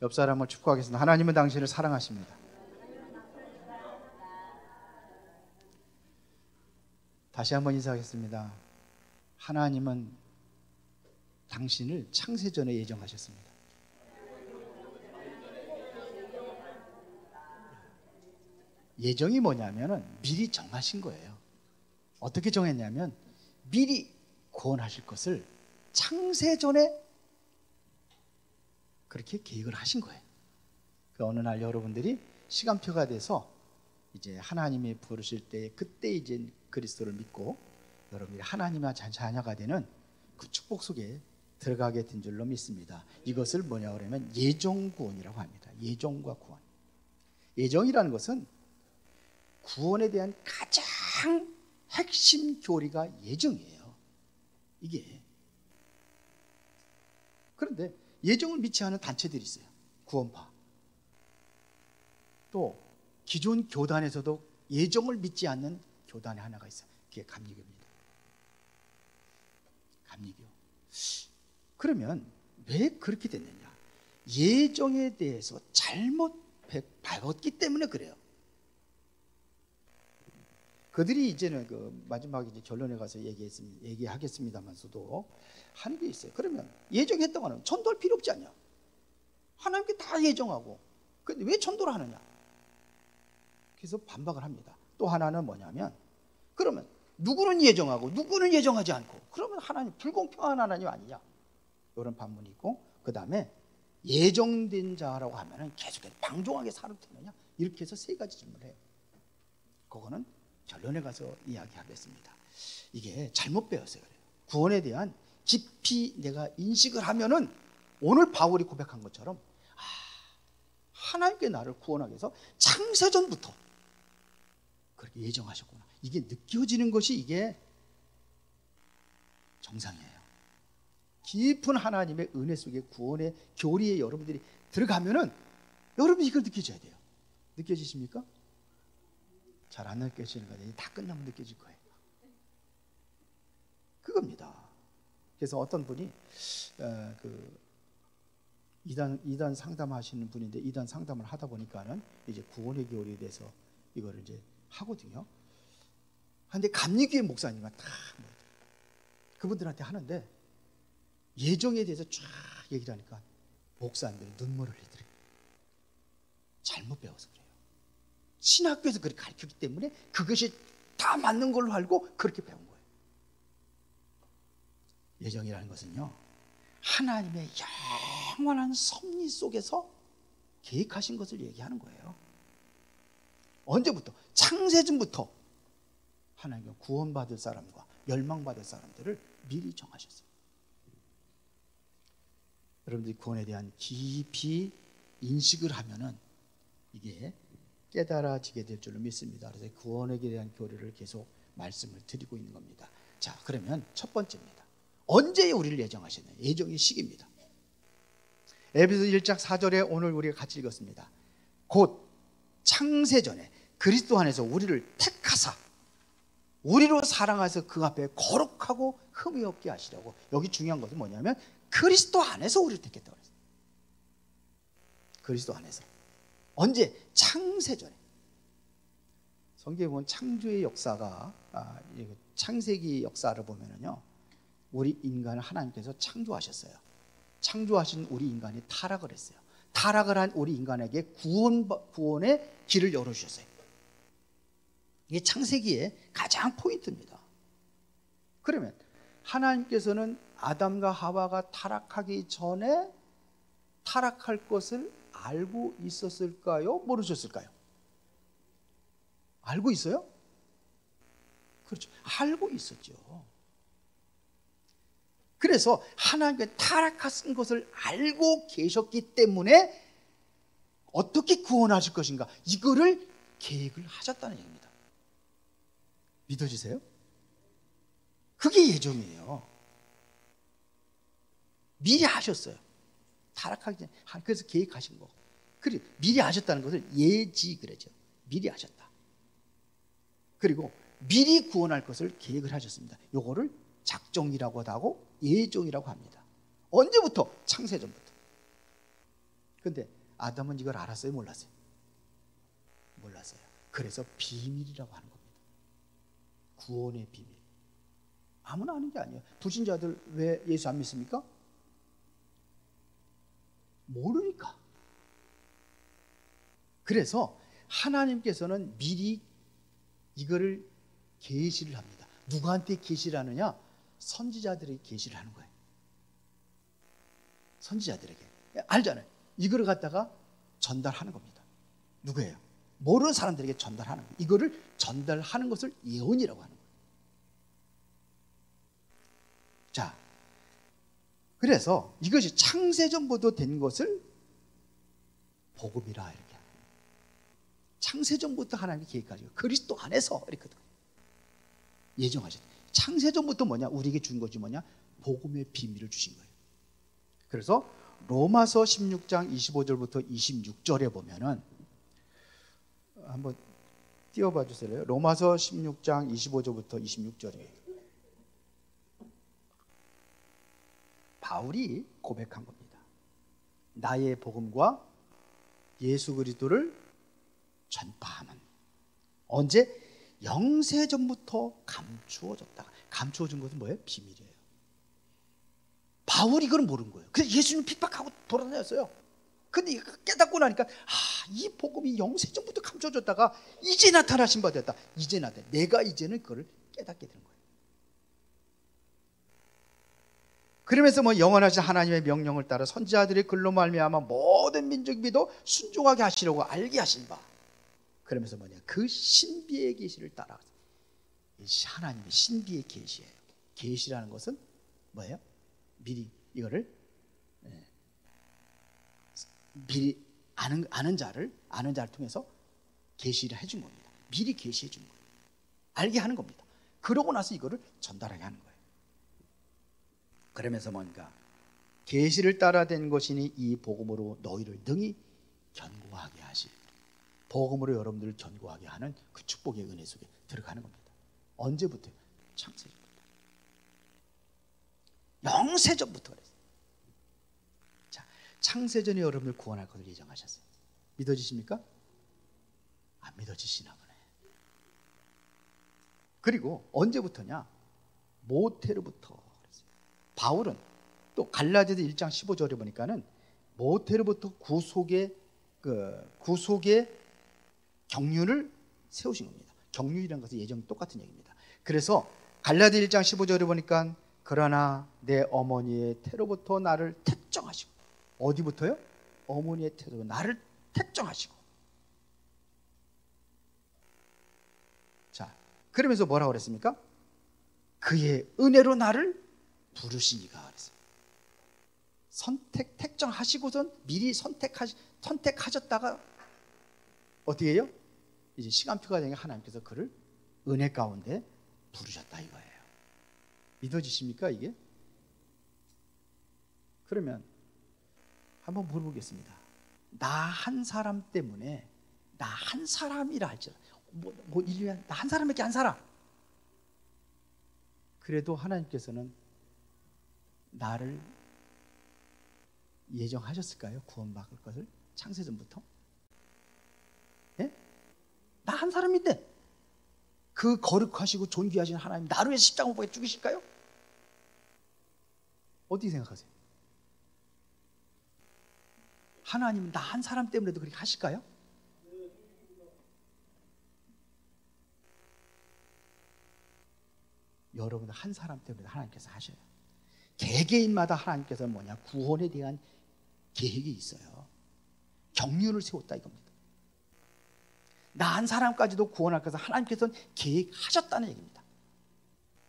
옆 사람을 축복하겠습니다. 하나님은 당신을 사랑하십니다. 다시 한번 인사하겠습니다. 하나님은 당신을 창세전에 예정하셨습니다. 예정이 뭐냐면 미리 정하신 거예요. 어떻게 정했냐면 미리 구원하실 것을 창세전에 그렇게 계획을 하신 거예요. 그 어느 날 여러분들이 시간표가 돼서 이제 하나님이 부르실 때 그때 이제 그리스도를 믿고 여러분이 하나님의 자녀가 되는 그 축복 속에 들어가게 된 줄로 믿습니다. 이것을 뭐냐 그러면 예정구원이라고 합니다. 예정과 구원. 예정이라는 것은 구원에 대한 가장 핵심 교리가 예정이에요. 이게. 그런데 예정을 믿지 않은 단체들이 있어요. 구원파. 또 기존 교단에서도 예정을 믿지 않는 교단이 하나가 있어요. 그게 감리교입니다. 감리교. 그러면 왜 그렇게 됐느냐? 예정에 대해서 잘못 배웠기 때문에 그래요. 그들이 이제는 그 마지막에 이제 결론에 가서 얘기하겠습니다만서도 하는 게 있어요. 그러면 예정했던 거는 전도할 필요 없지 않냐? 하나님께 다 예정하고. 근데 왜 전도를 하느냐? 그래서 반박을 합니다. 또 하나는 뭐냐면 그러면 누구는 예정하고 누구는 예정하지 않고 그러면 하나님 불공평한 하나님 아니냐? 이런 반문이 있고 그 다음에 예정된 자라고 하면은 계속해서 방종하게 살아도 되느냐? 이렇게 해서 세 가지 질문을 해요. 그거는 결론에 가서 이야기하겠습니다. 이게 잘못 배웠어요. 구원에 대한 깊이 내가 인식을 하면은 오늘 바울이 고백한 것처럼 하나님께 나를 구원하기 위해서 창세전부터 그렇게 예정하셨구나. 이게 느껴지는 것이 이게 정상이에요. 깊은 하나님의 은혜 속에 구원의 교리에 여러분들이 들어가면은 여러분이 이걸 느껴져야 돼요. 느껴지십니까? 잘 안 느껴지는 거예요. 다 끝나면 느껴질 거예요. 그겁니다. 그래서 어떤 분이 그 이단 상담하시는 분인데 이단 상담을 하다 보니까는 이제 구원의 교리에 대해서 이거를 이제 하거든요. 근데 감리교회 목사님과 다 그분들한테 하는데 예정에 대해서 쫙 얘기를 하니까 목사님들이 눈물을 흘리더래요. 잘못 배워서 그래요. 신학교에서 그렇게 가르쳤기 때문에 그것이 다 맞는 걸로 알고 그렇게 배운 거예요. 예정이라는 것은요, 하나님의 영원한 섭리 속에서 계획하신 것을 얘기하는 거예요. 언제부터? 창세전부터 하나님은 구원받을 사람과 멸망받을 사람들을 미리 정하셨어요. 여러분들이 구원에 대한 깊이 인식을 하면은 이게 깨달아지게 될 줄로 믿습니다. 그래서 구원에 대한 교리를 계속 말씀을 드리고 있는 겁니다. 자, 그러면 첫 번째입니다. 언제 우리를 예정하셨나요? 예정의 시기입니다. 에베소 1장 4절에 오늘 우리가 같이 읽었습니다. 곧 창세전에 그리스도 안에서 우리를 택하사 우리로 사랑하셔서 그 앞에 거룩하고 흠이 없게 하시려고. 여기 중요한 것은 뭐냐면 그리스도 안에서 우리를 택했다고 했어요. 그리스도 안에서. 언제? 창세전에. 성경에 보면 창조의 역사가 창세기 역사를 보면은요, 우리 인간을 하나님께서 창조하셨어요. 창조하신 우리 인간이 타락을 했어요. 타락을 한 우리 인간에게 구원의 길을 열어주셨어요. 이게 창세기의 가장 포인트입니다. 그러면 하나님께서는 아담과 하와가 타락하기 전에 타락할 것을 알고 있었을까요? 모르셨을까요? 알고 있어요? 그렇죠. 알고 있었죠. 그래서 하나님께 타락한 것을 알고 계셨기 때문에 어떻게 구원하실 것인가, 이거를 계획을 하셨다는 얘기입니다. 믿어지세요? 그게 예정이에요. 미리 하셨어요. 타락하기 전에. 그래서 계획하신 거. 그리고 미리 하셨다는 것을 예지 그러죠. 미리 하셨다. 그리고 미리 구원할 것을 계획을 하셨습니다. 요거를 작정이라고도 하고 예정이라고 합니다. 언제부터? 창세전부터. 근데 아담은 이걸 알았어요, 몰랐어요? 몰랐어요. 그래서 비밀이라고 하는 겁니다. 구원의 비밀. 아무나 아는 게 아니에요. 불신자들 왜 예수 안 믿습니까? 모르니까. 그래서 하나님께서는 미리 이거를 계시를 합니다. 누구한테 계시를 하느냐? 선지자들에게 계시를 하는 거예요. 선지자들에게. 알잖아요. 이거를 갖다가 전달하는 겁니다. 누구예요? 모르는 사람들에게 전달하는 거예요. 이거를 전달하는 것을 예언이라고 하는 거예요. 자, 그래서 이것이 창세전부터 된 것을 복음이라 이렇게 합니다. 창세전부터 하나님이 계획하시고 그리스도 안에서 이렇게 예정하셨다. 창세전부터 뭐냐? 우리에게 준 것이 뭐냐? 복음의 비밀을 주신 거예요. 그래서 로마서 16장 25절부터 26절에 보면은 한번 띄워봐 주세요. 로마서 16장 25절부터 26절이에요. 바울이 고백한 겁니다. 나의 복음과 예수 그리스도를 전파하는, 언제? 영세전부터 감추어졌다가. 감추어진 것은 뭐예요? 비밀이에요. 바울이 이걸 모른 거예요. 그래서 예수님 핍박하고 돌아다녔어요. 근데 깨닫고 나니까 이 복음이 영세전부터 감춰졌다가 이제 나타나신 바 됐다. 이제 나타나. 내가 이제는 그걸 깨닫게 되는 거예요. 그러면서 영원하신 하나님의 명령을 따라 선지자들의 글로 말미암아 모든 민족이 믿어 순종하게 하시려고 알게 하신 바. 그러면서 그 신비의 계시를 따라가서 하나님의 신비의 계시예요. 계시라는 것은 뭐예요? 미리 이거를 미리 아는 자를 통해서 계시를 해준 겁니다. 미리 계시해 준 거예요. 알게 하는 겁니다. 그러고 나서 이거를 전달하게 하는 거예요. 그러면서 뭔가 계시를 따라 된 것이니 이 복음으로 너희를 능히 견고하게 하실, 복음으로 여러분들을 견고하게 하는 그 축복의 은혜 속에 들어가는 겁니다. 언제부터요? 창세전부터. 영세전부터 그랬어요. 자, 창세전에 여러분을 구원할 것을 예정하셨어요. 믿어지십니까? 안 믿어지시나 보네. 그리고 언제부터냐? 모태로부터 그랬어요. 바울은 또 갈라디아서 1장 15절에 보니까는 모태로부터 구속의 경륜을 세우신 겁니다. 경륜이라는 것은 예정 똑같은 얘기입니다. 그래서 갈라디아 1장 15절에 보니까 그러나 내 어머니의 태로부터 나를 택정하시고, 어디부터요? 어머니의 태로, 나를 택정하시고. 자, 그러면서 뭐라고 그랬습니까? 그의 은혜로 나를 부르시니가 그랬어요. 택정하시고선 미리 선택하셨다가 어떻게 해요? 이제 시간표가 되니까 하나님께서 그를 은혜 가운데 부르셨다 이거예요. 믿어지십니까 이게? 그러면 한번 물어보겠습니다. 나 한 사람 때문에, 나 한 사람이라 할지라도 인류에 나 한 사람밖에 안 살아. 그래도 하나님께서는 나를 예정하셨을까요? 구원받을 것을 창세전부터? 예? 나 한 사람인데 그 거룩하시고 존귀하신 하나님 나를 위해 십자가 못 박혀 죽이실까요? 어떻게 생각하세요? 하나님 나 한 사람 때문에도 그렇게 하실까요? 여러분들 한 사람 때문에 하나님께서 하셔요. 개개인마다 하나님께서 구원에 대한 계획이 있어요. 경륜을 세웠다 이겁니다. 나 한 사람까지도 구원할 것을 하나님께서는 계획하셨다는 얘기입니다.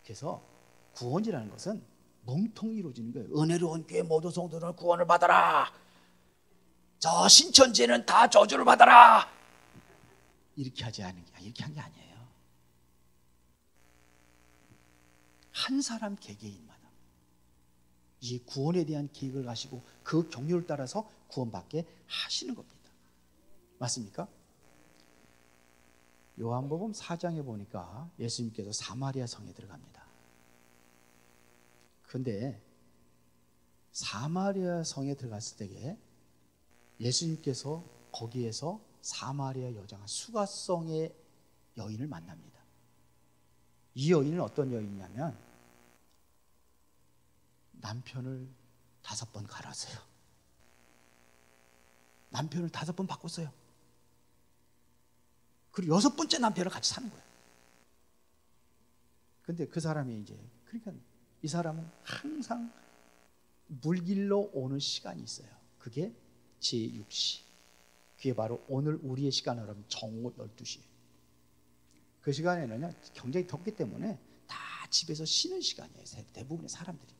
그래서 구원이라는 것은 뭉텅이 이루어지는 거예요. 은혜로운 교회 모든 성도들은 구원을 받아라. 저 신천지는 다 저주를 받아라. 이렇게 하지 않은 게, 이렇게 한 게 아니에요. 한 사람 개개인마다 이 구원에 대한 계획을 가시고 그 경륜을 따라서 구원받게 하시는 겁니다. 맞습니까? 요한복음 4장에 보니까 예수님께서 사마리아 성에 들어갑니다. 그런데 사마리아 성에 들어갔을 때에 예수님께서 거기에서 사마리아 여자가 수가성의 여인을 만납니다. 이 여인은 어떤 여인이냐면 남편을 5번 갈았어요. 남편을 5번 바꿨어요. 그리고 6번째 남편을 같이 사는 거예요. 근데 그 사람이 이제, 그러니까 이 사람은 항상 물길로 오는 시간이 있어요. 그게 제6시. 그게 바로 오늘 우리의 시간으로 하면 정오 12시예요. 그 시간에는요, 굉장히 덥기 때문에 다 집에서 쉬는 시간이에요. 대부분의 사람들이.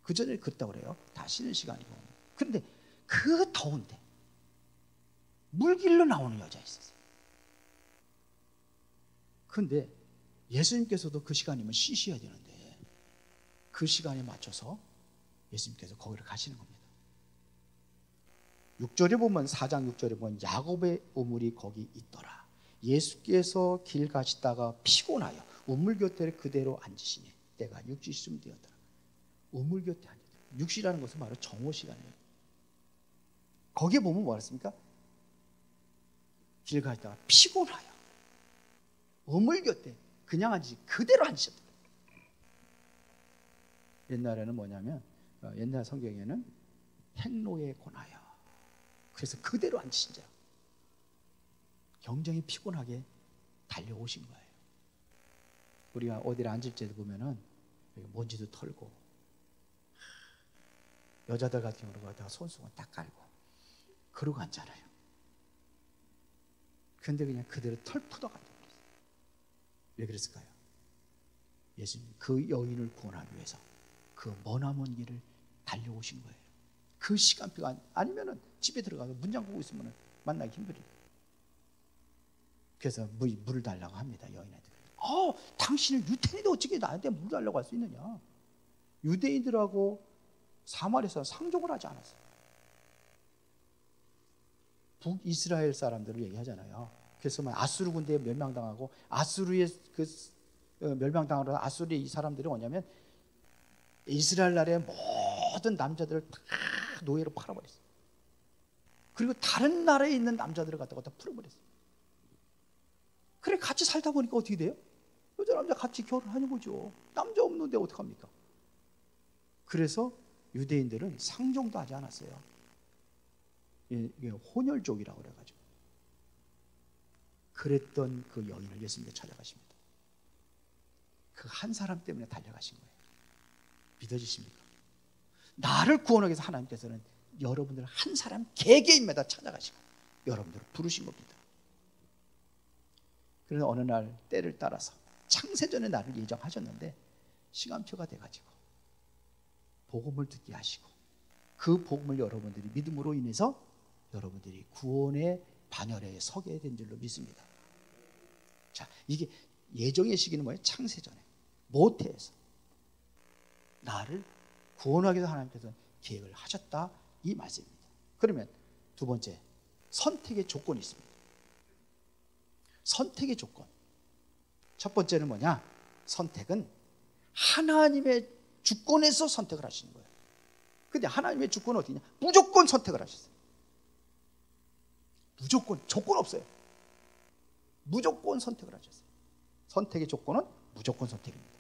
그 전에 그랬다고 그래요. 다 쉬는 시간이고. 그런데 그 더운데 물길로 나오는 여자 있었어요. 그런데 예수님께서도 그 시간이면 쉬셔야 되는데 그 시간에 맞춰서 예수님께서 거기를 가시는 겁니다. 6절에 보면, 4장 6절에 보면 야곱의 우물이 거기 있더라. 예수께서 길 가시다가 피곤하여 우물 곁에 그대로 앉으시니 때가 6시쯤 되었더라. 우물 곁에 앉았더라. 6시라는 것은 바로 정오 시간이에요. 거기에 보면 뭐라 했습니까? 길 가시다가 피곤하여 우물 곁에 그냥 앉으시, 그대로 앉으셨더라. 옛날에는 뭐냐면, 옛날 성경에는 행로에 권하여, 그래서 그대로 앉으신 자, 굉장히 피곤하게 달려오신 거예요. 우리가 어디를 앉을 때도 보면은 먼지도 털고, 여자들 같은 경우는 거기다가 손수건 딱 깔고 그러고 앉잖아요. 그런데 그냥 그대로 털푸덕 앉아버렸어요. 왜 그랬을까요? 예수님 그 여인을 구원하기 위해서 그 머나먼 길을 달려오신 거예요. 그 시간표가 아니면은 집에 들어가서 문 잠그고 있으면 만나기 힘들어요. 그래서 물을 달라고 합니다. 여인한테. 당신은 유태인인데 어떻게 나한테 물 달라고 할 수 있느냐? 유대인들하고 사마리아에서 상종을 하지 않았어요. 북이스라엘 사람들을 얘기하잖아요. 그래서 아수르 군대에 멸망당하고, 아수르의 멸망당하러 아수르의 이 사람들이 뭐냐면 이스라엘 나라의 모든 남자들을 다 노예로 팔아버렸어요. 그리고 다른 나라에 있는 남자들을 갖다가 다 풀어버렸어요. 그래 같이 살다 보니까 어떻게 돼요? 여자 남자 같이 결혼하는 거죠. 남자 없는데 어떡합니까? 그래서 유대인들은 상종도 하지 않았어요. 이게 혼혈족이라고 그래가지고. 그랬던 그 여인을 예수님께서 찾아가십니다. 그 한 사람 때문에 달려가신 거예요. 믿어지십니까? 나를 구원하기 위해서 하나님께서는 여러분들 한 사람 개개인마다 찾아가시고 여러분들을 부르신 겁니다. 그래서 어느 날 때를 따라서 창세전에 나를 예정하셨는데 시간표가 돼가지고 복음을 듣게 하시고, 그 복음을 여러분들이 믿음으로 인해서 여러분들이 구원의 반열에 서게 된 줄로 믿습니다. 자, 이게 예정의 시기는 뭐예요? 창세전에 모태에서 나를 구원하기 위해서 하나님께서 계획을 하셨다, 이 말씀입니다. 그러면 두 번째, 선택의 조건이 있습니다. 선택의 조건. 첫 번째는 뭐냐? 선택은 하나님의 주권에서 선택을 하시는 거예요. 근데 하나님의 주권은 어디냐? 무조건 선택을 하셨어요. 무조건, 조건 없어요. 무조건 선택을 하셨어요. 선택의 조건은 무조건 선택입니다.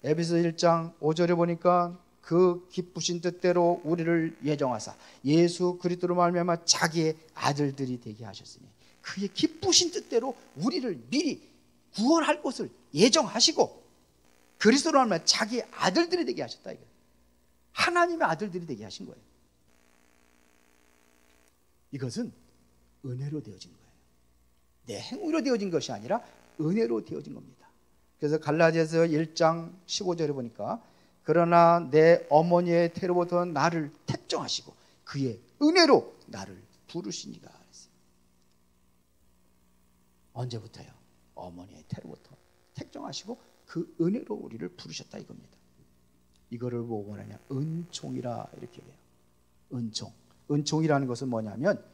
에베소 1장 5절에 보니까 그 기쁘신 뜻대로 우리를 예정하사 예수 그리스도로 말미암아 자기의 아들들이 되게 하셨으니, 그의 기쁘신 뜻대로 우리를 미리 구원할 것을 예정하시고 그리스도로 말미암아 자기의 아들들이 되게 하셨다, 이거예요. 하나님의 아들들이 되게 하신 거예요. 이것은 은혜로 되어진 거예요. 내 행위로 되어진 것이 아니라 은혜로 되어진 겁니다. 그래서 갈라디아서 1장 15절에 보니까 그러나 내 어머니의 태로부터 나를 택정하시고 그의 은혜로 나를 부르시니가 그랬어요. 언제부터요? 어머니의 태로부터 택정하시고 그 은혜로 우리를 부르셨다, 이겁니다. 이거를 뭐고 하냐? 은총이라 이렇게 해요. 은총. 은총이라는 것은 뭐냐면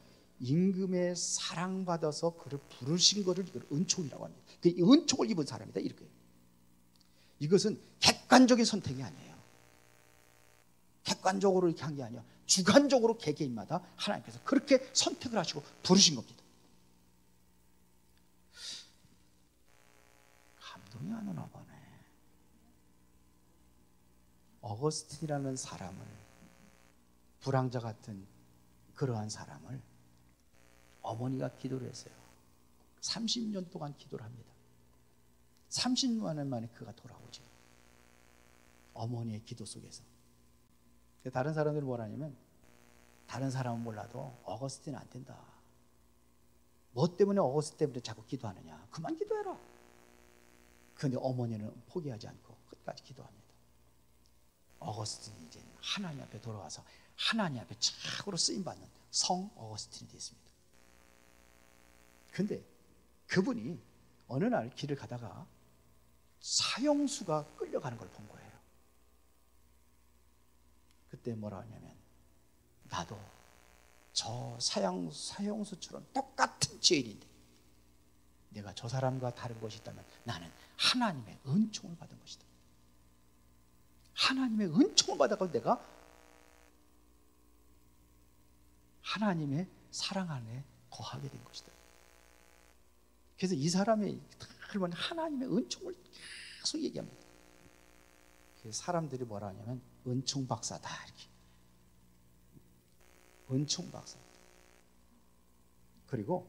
임금의 사랑받아서 그를 부르신 것을 이걸 은총이라고 합니다. 그 은총을 입은 사람이다, 이렇게. 이것은 객관적인 선택이 아니에요. 객관적으로 이렇게 한 게 아니야. 주관적으로 개개인마다 하나님께서 그렇게 선택을 하시고 부르신 겁니다. 감동이 안 오나 보네. 어거스틴이라는 사람을, 불황자 같은 그러한 사람을 어머니가 기도를 했어요. 30년 동안 기도를 합니다. 30년 만에 그가 돌아오죠. 어머니의 기도 속에서. 다른 사람들은 뭐라냐면, 다른 사람은 몰라도 어거스틴은 안 된다. 뭐 때문에 어거스틴 때문에 자꾸 기도하느냐, 그만 기도해라. 그런데 어머니는 포기하지 않고 끝까지 기도합니다. 어거스틴이 이제 하나님 앞에 돌아와서 하나님 앞에 최고로 쓰임받는 성 어거스틴이 됐습니다. 그런데 그분이 어느 날 길을 가다가 사형수가 끌려가는 걸 본 거예요. 그때 뭐라 하냐면, 나도 저 사형수처럼 똑같은 죄인인데 내가 저 사람과 다른 것이 있다면 나는 하나님의 은총을 받은 것이다. 하나님의 은총을 받아서 내가 하나님의 사랑 안에 거하게 된 것이다. 그래서 이 사람의 하나님의 은총을 계속 얘기합니다. 그래서 사람들이 뭐라 하냐면 은총 박사다, 이렇게. 은총 박사. 그리고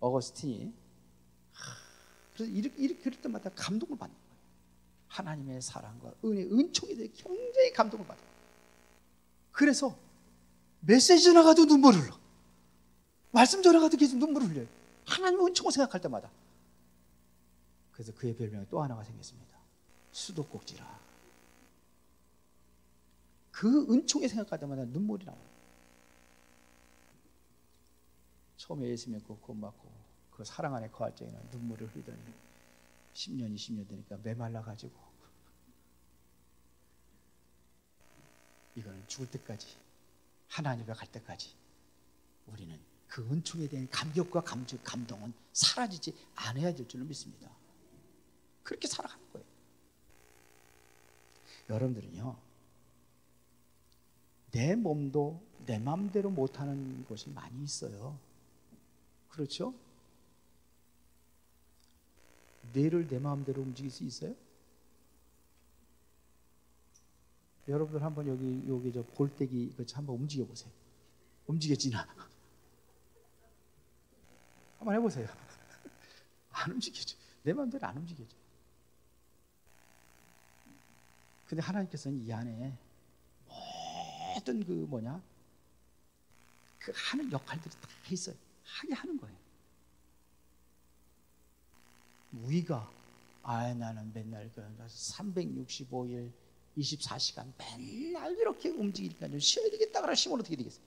어거스틴이 그래서 이렇게 그럴 때마다 감동을 받는 거예요. 하나님의 사랑과 은혜, 은총에 대해 굉장히 감동을 받아요. 그래서 메시지 전화가도 눈물을 흘러, 말씀 전화가도 계속 눈물을 흘려요. 하나님의 은총을 생각할 때마다. 그래서 그의 별명이 또 하나가 생겼습니다. 수도꼭지라. 그 은총에 생각할 때마다 눈물이 나와요. 처음에 예수 믿고 구원 받고 그 사랑 안에 거할 적에는 눈물을 흘리더니 10년, 20년 되니까 메말라가지고 이거는 죽을 때까지, 하나님 앞에 갈 때까지 우리는 그 은총에 대한 감격과 감동은 사라지지 않아야 될 줄로 믿습니다. 그렇게 살아가는 거예요. 여러분들은요, 내 몸도 내 마음대로 못하는 것이 많이 있어요. 그렇죠? 뇌를 내 마음대로 움직일 수 있어요? 여러분들 한번 여기 저 골대기 한번 움직여 보세요. 움직여지나? 한번 해보세요. 안 움직여져. 내 마음대로 안 움직여져. 근데 하나님께서는 이 안에 모든 그 하는 역할들이 다 있어요. 하게 하는 거예요. 우리가 나는 맨날 365일 24시간 맨날 이렇게 움직이니까 좀 쉬어야 되겠다. 그러면 쉬면 어떻게 되겠어요?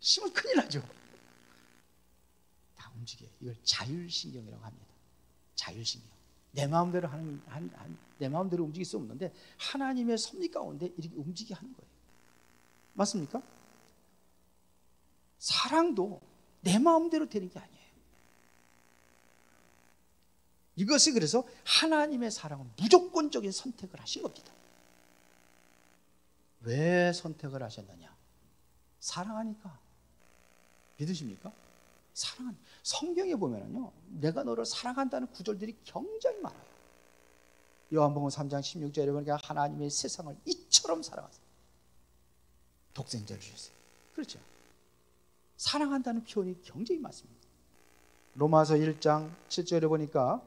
쉬면 큰일 나죠. 다 움직여요. 이걸 자율신경이라고 합니다. 자율신경. 내 마음대로 내 마음대로 움직일 수 없는데 하나님의 섭리 가운데 이렇게 움직이게 하는 거예요. 맞습니까? 사랑도 내 마음대로 되는 게 아니에요. 이것이 그래서 하나님의 사랑은 무조건적인 선택을 하신 겁니다. 왜 선택을 하셨느냐? 사랑하니까. 믿으십니까? 성경에 보면은요, 내가 너를 사랑한다는 구절들이 굉장히 많아요. 요한복음 3장 16절에 보니까 하나님의 세상을 이처럼 사랑하세요. 독생자를 주셨어요. 그렇죠? 사랑한다는 표현이 굉장히 많습니다. 로마서 1장 7절에 보니까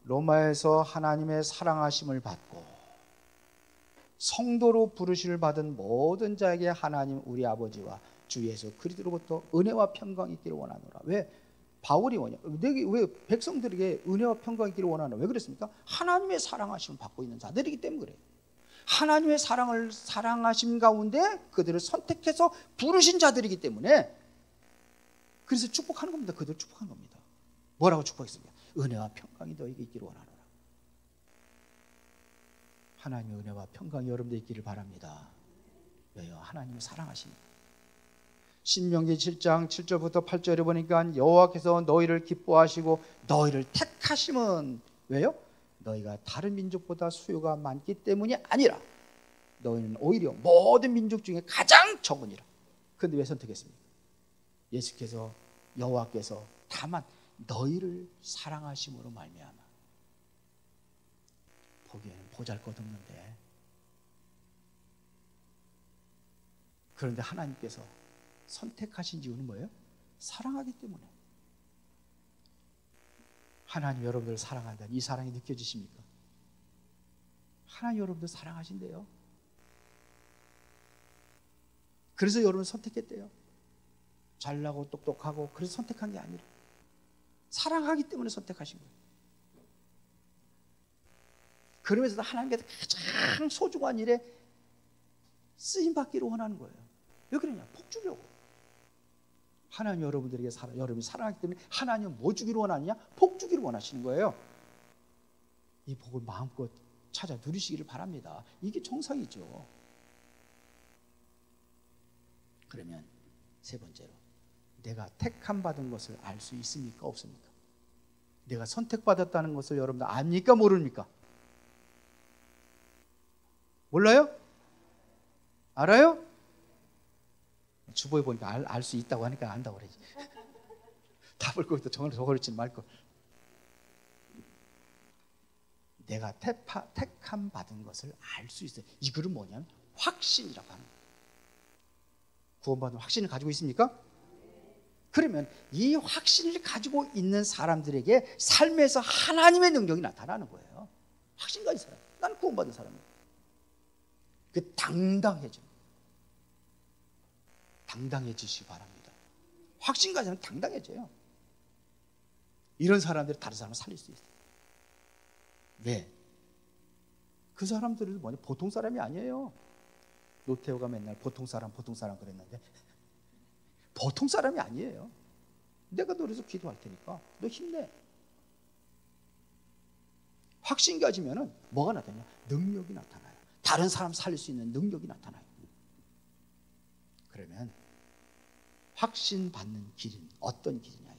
로마에서 하나님의 사랑하심을 받고 성도로 부르심을 받은 모든 자에게 하나님 우리 아버지와 주 예수 그리스도로부터 은혜와 평강이 있기를 원하노라. 왜 바울이 왜 백성들에게 은혜와 평강이 있기를 원하노라? 왜 그랬습니까? 하나님의 사랑하심을 받고 있는 자들이기 때문에 그래요. 하나님의 사랑하심 가운데 그들을 선택해서 부르신 자들이기 때문에 그래서 축복하는 겁니다. 그들을 축복하는 겁니다. 뭐라고 축복했습니까? 은혜와 평강이 너에게 있기를 원하노라. 하나님의 은혜와 평강이 여러분들 있기를 바랍니다. 왜요? 하나님을 사랑하시니까. 신명기 7장 7절부터 8절에 보니까 여호와께서 너희를 기뻐하시고 너희를 택하심은 왜요? 너희가 다른 민족보다 수요가 많기 때문이 아니라 너희는 오히려 모든 민족 중에 가장 적으니라. 그런데 왜 선택했습니까? 예수께서, 여호와께서 다만 너희를 사랑하심으로 말미암아. 보기에는 보잘것없는데, 그런데 하나님께서 선택하신 이유는 뭐예요? 사랑하기 때문에. 하나님 여러분들 사랑한다는 이 사랑이 느껴지십니까? 하나님 여러분들 사랑하신대요. 그래서 여러분 선택했대요. 잘나고 똑똑하고 그래서 선택한 게 아니라 사랑하기 때문에 선택하신 거예요. 그러면서도 하나님께서 가장 소중한 일에 쓰임받기를 원하는 거예요. 왜 그러냐? 복 주려고. 하나님 여러분들에게 여러분이 사랑하기 때문에 하나님은 뭐 주기를 원하느냐? 복 주기를 원하시는 거예요. 이 복을 마음껏 찾아 누리시기를 바랍니다. 이게 정상이죠. 그러면 세 번째로, 내가 택함 받은 것을 알 수 있습니까? 없습니까? 내가 선택받았다는 것을 여러분들 압니까? 모릅니까? 몰라요? 알아요? 주보에 보니까 알 수 있다고 하니까 안다고 그러지. 답을 거기다 적어놓지 말걸. 내가 택함 받은 것을 알 수 있어요. 이거는 뭐냐면 확신이라고 하는 거예요. 구원받은 확신을 가지고 있습니까? 그러면 이 확신을 가지고 있는 사람들에게 삶에서 하나님의 능력이 나타나는 거예요. 확신 가진 사람, 난 구원받은 사람이에요. 그 당당해지시기 바랍니다. 확신 가지면 당당해져요. 이런 사람들이 다른 사람을 살릴 수 있어요. 왜? 그 사람들은 뭐냐? 보통 사람이 아니에요. 노태우가 맨날 보통 사람 그랬는데 보통 사람이 아니에요. 내가 너에서 기도할 테니까 너 힘내. 확신 가지면은 뭐가 나타나냐? 능력이 나타나요. 다른 사람 살릴 수 있는 능력이 나타나요. 그러면 확신 받는 길은 어떤 길이냐?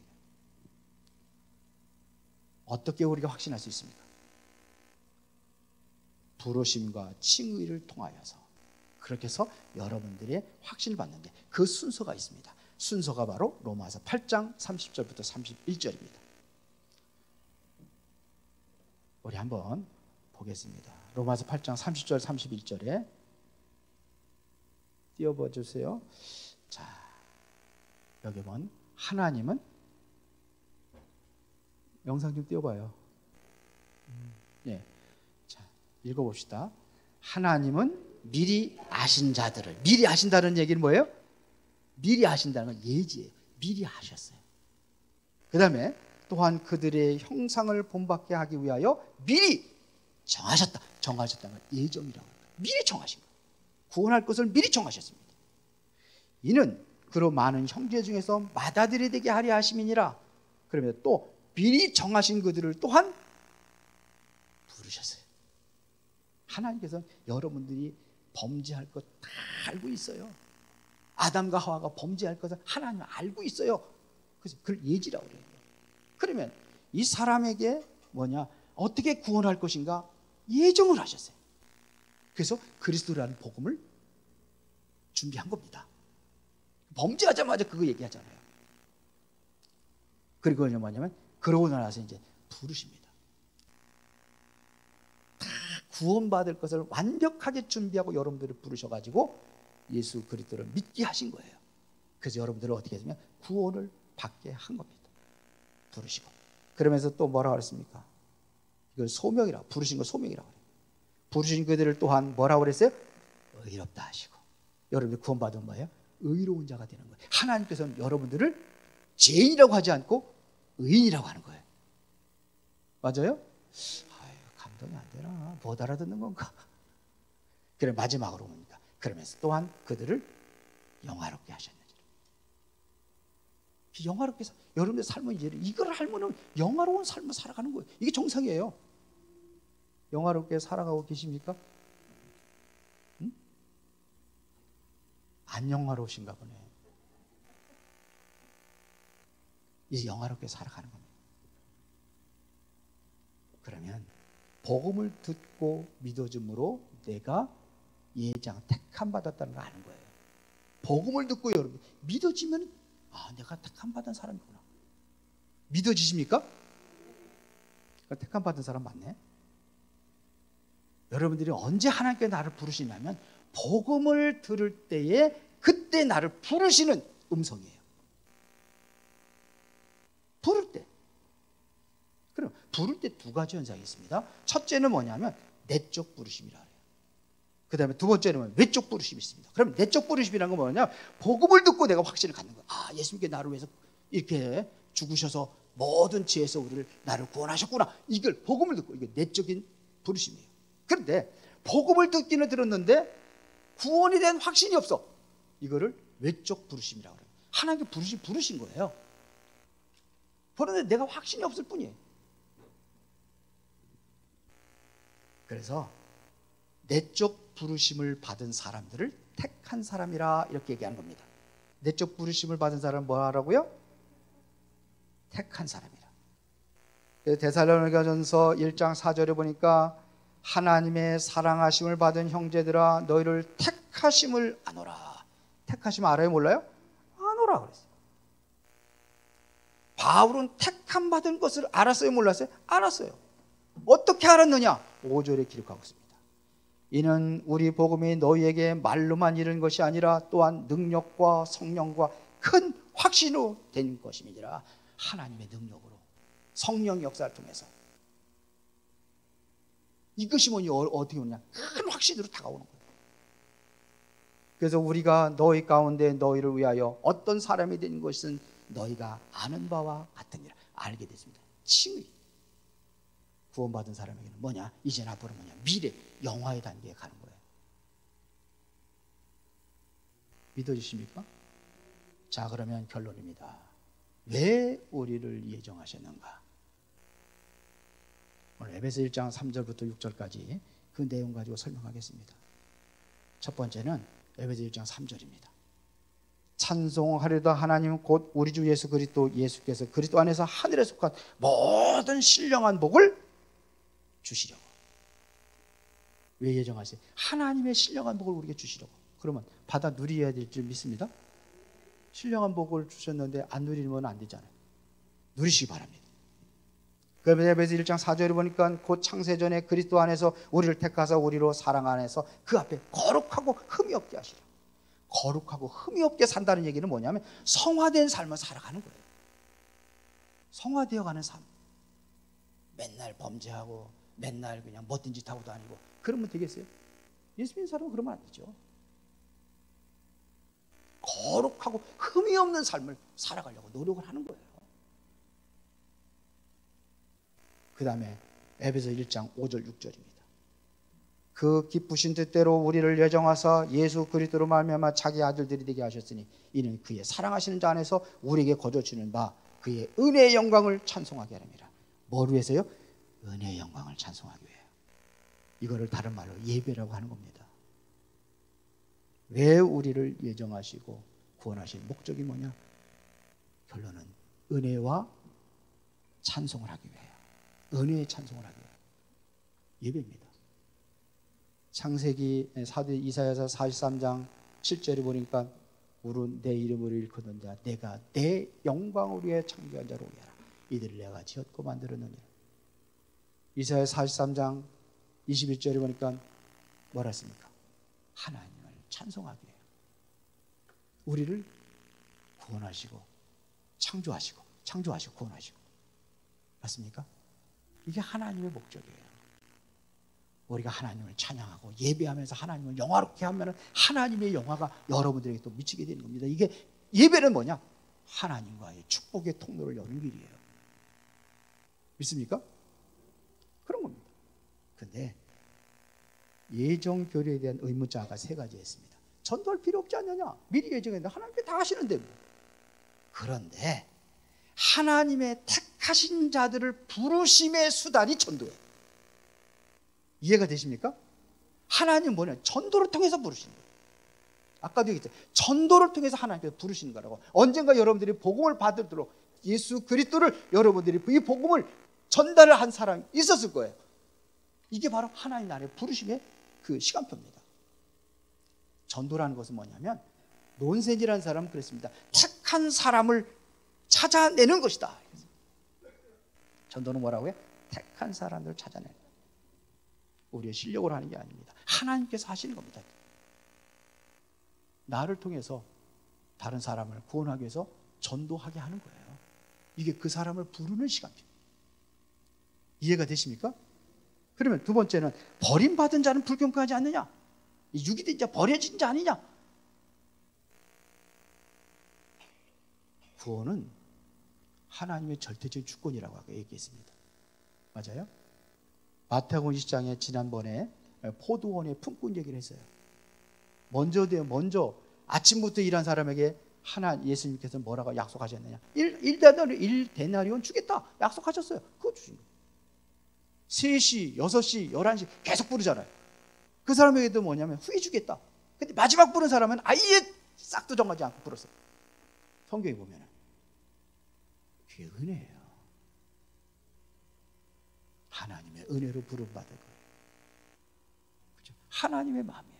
어떻게 우리가 확신할 수 있습니까? 부르심과 칭의를 통하여서, 그렇게 해서 여러분들의 확신을 받는데 그 순서가 있습니다. 순서가 바로 로마서 8장 30절부터 31절입니다. 우리 한번 보겠습니다. 로마서 8장 30절 31절에 띄워봐 주세요. 자, 여기 보면 하나님은, 영상 좀 띄워봐요. 네, 자, 읽어봅시다. 하나님은 미리 아신 자들을, 미리 아신다는 얘기는 뭐예요? 미리 아신다는 건 예지예요. 미리 아셨어요. 그 다음에 또한 그들의 형상을 본받게 하기 위하여 미리 정하셨다. 정하셨다는 건 예정이라고 합니다. 미리 정하신 거예요. 구원할 것을 미리 정하셨습니다. 이는 그로 많은 형제 중에서 맏아들이 되게 하려 하심이니라. 그러면 또 미리 정하신 그들을 또한 부르셨어요. 하나님께서 여러분들이 범죄할 것 다 알고 있어요. 아담과 하와가 범죄할 것을 하나님은 알고 있어요. 그래서 그걸 예지라고 그래요. 그러면 이 사람에게 뭐냐? 어떻게 구원할 것인가? 예정을 하셨어요. 그래서 그리스도라는 복음을 준비한 겁니다. 범죄하자마자 그거 얘기하잖아요. 그리고 뭐냐면 그러고 나서 이제 부르십니다. 다 구원받을 것을 완벽하게 준비하고 여러분들을 부르셔가지고 예수 그리스도를 믿게 하신 거예요. 그래서 여러분들을 어떻게 했으면 구원을 받게 한 겁니다. 부르시고. 그러면서 또 뭐라고 그랬습니까? 이걸 소명이라고, 부르신 거 소명이라고 해요. 부르신 그들을 또한 뭐라고 그랬어요? 의롭다 하시고. 여러분들 구원받은 뭐예요? 의로운 자가 되는 거예요. 하나님께서는 여러분들을 죄인이라고 하지 않고 의인이라고 하는 거예요. 맞아요? 아유, 감동이 안 되나? 못 알아듣는 건가? 그래, 마지막으로 뭡니까? 그러면서 또한 그들을 영화롭게 하셨느니라. 영화롭게 여러분들 삶은 이걸 하면 영화로운 삶을 살아가는 거예요. 이게 정상이에요. 영화롭게 살아가고 계십니까? 응? 안 영화로우신가 보네. 이제 영화롭게 살아가는 겁니다. 그러면 복음을 듣고 믿어줌으로 내가 예장 택함 받았다는 거 아는 거예요. 복음을 듣고 여러분 믿어지면 내가 택함 받은 사람이구나. 믿어지십니까? 택함 받은 사람 맞네. 여러분들이 언제 하나님께 나를 부르시냐면 복음을 들을 때에 그때 나를 부르시는 음성이에요. 부를 때. 그럼 부를 때 두 가지 현상이 있습니다. 첫째는 뭐냐면 내적 부르심이라 해요. 그 다음에 두 번째는 외적 부르심이 있습니다. 그럼 내적 부르심이라는 건 뭐냐? 복음을 듣고 내가 확신을 갖는 거예요. 예수님께 나를 위해서 이렇게 죽으셔서 모든 죄에서 나를 구원하셨구나. 이걸 복음을 듣고, 이게 내적인 부르심이에요. 그런데 복음을 듣기는 들었는데 구원에 대한 확신이 없어. 이거를 외적 부르심이라고 해요. 하나님께 부르신 거예요. 그런데 내가 확신이 없을 뿐이에요. 그래서 내적 부르심을 받은 사람들을 택한 사람이라 이렇게 얘기하는 겁니다. 내적 부르심을 받은 사람은 뭐라고요? 택한 사람이라. 데살로니가전서 1장 4절에 보니까 하나님의 사랑하심을 받은 형제들아 너희를 택하심을 아노라. 택하심 알아요? 몰라요? 아노라 그랬어요. 바울은 택함 받은 것을 알았어요? 몰랐어요? 알았어요. 어떻게 알았느냐? 5절에 기록하고 있습니다. 이는 우리 복음이 너희에게 말로만 이른 것이 아니라 또한 능력과 성령과 큰 확신으로 된 것임이니라. 하나님의 능력으로, 성령 역사를 통해서. 이것이 뭐냐? 어떻게 오냐? 큰 확신으로 다가오는 거예요. 그래서 우리가 너희 가운데 너희를 위하여 어떤 사람이 된 것은 너희가 아는 바와 같으니라. 알게 됐습니다. 칭의. 구원받은 사람에게는 뭐냐? 이제는 앞으로 뭐냐? 미래, 영화의 단계에 가는 거예요. 믿어주십니까? 자, 그러면 결론입니다. 왜 우리를 예정하셨는가? 오늘 에베소 1장 3절부터 6절까지 그 내용 가지고 설명하겠습니다. 첫 번째는 에베소 1장 3절입니다. 찬송하려다 하나님 곧 우리 주 예수 그리스도 예수께서 그리스도 안에서 하늘에 속한 모든 신령한 복을 주시려고. 왜 예정하세요? 하나님의 신령한 복을 우리에게 주시려고. 그러면 받아 누려야 될 줄 믿습니다. 신령한 복을 주셨는데 안 누리면 안 되잖아요. 누리시기 바랍니다. 그러면 에베소 1장 4절에 보니까 곧 창세전에 그리스도 안에서 우리를 택하사 우리로 사랑 안에서 그 앞에 거룩하고 흠이 없게 하시라. 거룩하고 흠이 없게 산다는 얘기는 뭐냐면 성화된 삶을 살아가는 거예요. 성화되어가는 삶. 맨날 범죄하고 맨날 그냥 멋진 짓 하고 다니고 그러면 되겠어요? 예수 믿는 사람은 그러면 안 되죠. 거룩하고 흠이 없는 삶을 살아가려고 노력을 하는 거예요. 그 다음에 에베소 1장 5절 6절입니다. 그 기쁘신 뜻대로 우리를 예정하사 예수 그리스도로 말미암아 자기 아들들이 되게 하셨으니 이는 그의 사랑하시는 자 안에서 우리에게 거저주는 바 그의 은혜의 영광을 찬송하게 하렵니다. 뭘 위해서요? 은혜의 영광을 찬송하기 위해요. 이거를 다른 말로 예배라고 하는 겁니다. 왜 우리를 예정하시고 구원하신 목적이 뭐냐? 결론은 은혜와 찬송을 하기 위해요. 은혜의 찬송을 하기 위해요. 예배입니다. 창세기 사도 이사야서 43장 7절에 보니까 우린 내 이름을 일컫는 자 내가 내 영광을 위해 창조한 자로 오게 하라. 이들을 내가 지었고 만들었느니라. 이사야 43장 21절에 보니까 뭐라 했습니까? 하나님을 찬송하기 위해요. 우리를 구원하시고 창조하시고 구원하시고. 맞습니까? 이게 하나님의 목적이에요. 우리가 하나님을 찬양하고 예배하면서 하나님을 영화롭게 하면 하나님의 영화가 여러분들에게 또 미치게 되는 겁니다. 이게 예배는 뭐냐? 하나님과의 축복의 통로를 여는 길이에요. 믿습니까? 그런 겁니다. 그런데 예정 교류에 대한 의문자가 세 가지 있습니다. 전도할 필요 없지 않느냐? 미리 예정했는데 하나님께 다 하시는데. 그런데 하나님의 택하신 자들을 부르심의 수단이 전도예요. 이해가 되십니까? 하나님은 뭐냐? 전도를 통해서 부르시는 거예요. 아까도 얘기했죠. 전도를 통해서 하나님께서 부르시는 거라고. 언젠가 여러분들이 복음을 받도록 예수 그리스도를 여러분들이 이 복음을 전달을 한 사람이 있었을 거예요. 이게 바로 하나님 나라의 부르심의 그 시간표입니다. 전도라는 것은 뭐냐면, 논센이라는 사람은 그랬습니다. 택한 사람을 찾아내는 것이다. 전도는 뭐라고요? 택한 사람들을 찾아내는 거예요. 우리의 실력으로 하는 게 아닙니다. 하나님께서 하시는 겁니다. 나를 통해서 다른 사람을 구원하기 위해서 전도하게 하는 거예요. 이게 그 사람을 부르는 시간표. 이해가 되십니까? 그러면 두 번째는, 버림받은 자는 불경건하지 않느냐? 유기된 자, 버려진 자 아니냐? 구원은 하나님의 절대적인 주권이라고 얘기했습니다. 맞아요? 마태복음 20장에 지난번에 포도원의 품꾼 얘기를 했어요. 먼저 아침부터 일한 사람에게 예수님께서 뭐라고 약속하셨느냐? 1데나리온 주겠다 약속하셨어요. 그거 주신 거예요. 3시, 6시, 11시 계속 부르잖아요. 그 사람에게도 뭐냐면 후에 주겠다. 근데 마지막 부른 사람은 아예 싹도 정하지 않고 불었어요. 성경에 보면은 그게 은혜예요. 하나님의 은혜로 부름받은 거예요. 그렇죠? 하나님의 마음이에요.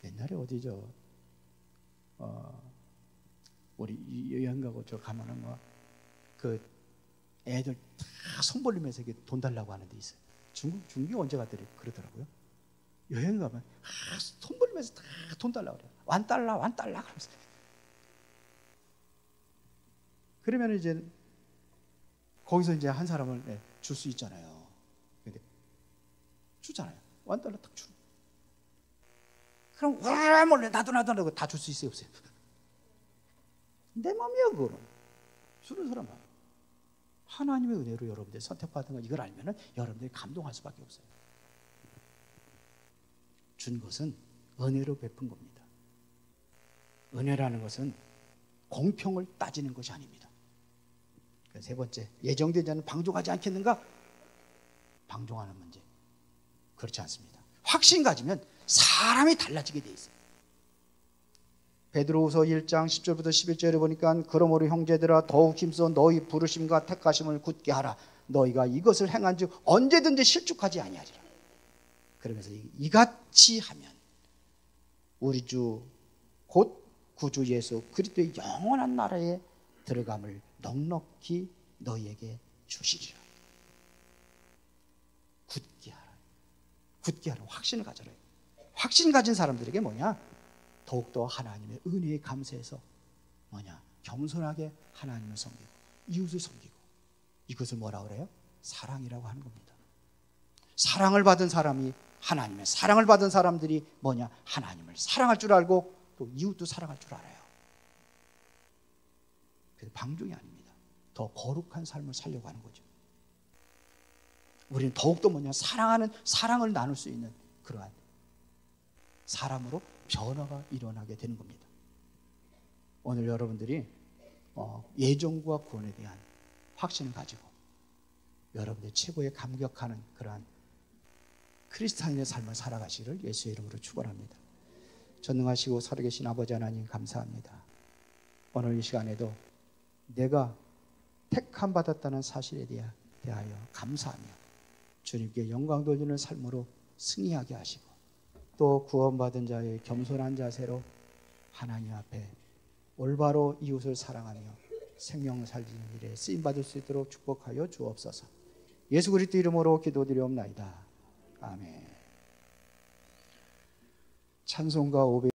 옛날에 어디죠? 우리 여행 가고 저 가면은 그 애들 다 손 벌리면서 돈 달라고 하는 데 있어요. 중국 언제 갔더니 그러더라고요. 여행 가면 손 벌리면서 다 돈 달라고 그래요. $1 그러면서. 그러면 이제 거기서 이제 한 사람을 줄 수 있잖아요. 근데 주잖아요. $1 딱 주. 그럼 와 몰래 나도 하고 다 줄 수 있어요, 없어요? 내 맘이야 그거는. 주는 사람은 하나님의 은혜로 여러분들이 선택받은 거, 이걸 알면은 여러분들이 감동할 수밖에 없어요. 준 것은 은혜로 베푼 겁니다. 은혜라는 것은 공평을 따지는 것이 아닙니다. 세 번째, 예정된 자는 방종하지 않겠는가? 방종하는 문제. 그렇지 않습니다. 확신 가지면 사람이 달라지게 돼 있어요. 베드로후서 1장 10절부터 11절에 보니까, 그러므로 형제들아 더욱 힘써 너희 부르심과 택하심을 굳게 하라. 너희가 이것을 행한즉 언제든지 실족하지 아니하리라. 그러면서 이같이 하면 우리 주 곧 구주 예수 그리스도의 영원한 나라에 들어감을 넉넉히 너희에게 주시리라. 굳게 하라. 굳게 하라. 확신을 가져라. 확신 가진 사람들에게 뭐냐? 더욱더 하나님의 은혜에 감사해서 겸손하게 하나님을 섬기고 이웃을 섬기고, 이것을 뭐라 그래요? 사랑이라고 하는 겁니다. 사랑을 받은 사람이, 하나님의 사랑을 받은 사람들이 하나님을 사랑할 줄 알고 또 이웃도 사랑할 줄 알아요. 그래서 방종이 아닙니다. 더 거룩한 삶을 살려고 하는 거죠. 우리는 더욱더 사랑을 나눌 수 있는 그러한 사람으로 변화가 일어나게 되는 겁니다. 오늘 여러분들이 예정과 구원에 대한 확신을 가지고 여러분들 최고의 감격하는 그러한 크리스찬인의 삶을 살아가시기를 예수의 이름으로 축원합니다. 전능하시고 살아계신 아버지 하나님, 감사합니다. 오늘 이 시간에도 내가 택함 받았다는 사실에 대하여 감사하며 주님께 영광 돌리는 삶으로 승리하게 하시고, 또 구원받은 자의 겸손한 자세로 하나님 앞에 올바로 이웃을 사랑하며 생명을 살리는 일에 쓰임받을 수 있도록 축복하여 주옵소서. 예수 그리스도 이름으로 기도드리옵나이다. 아멘. 찬송가 500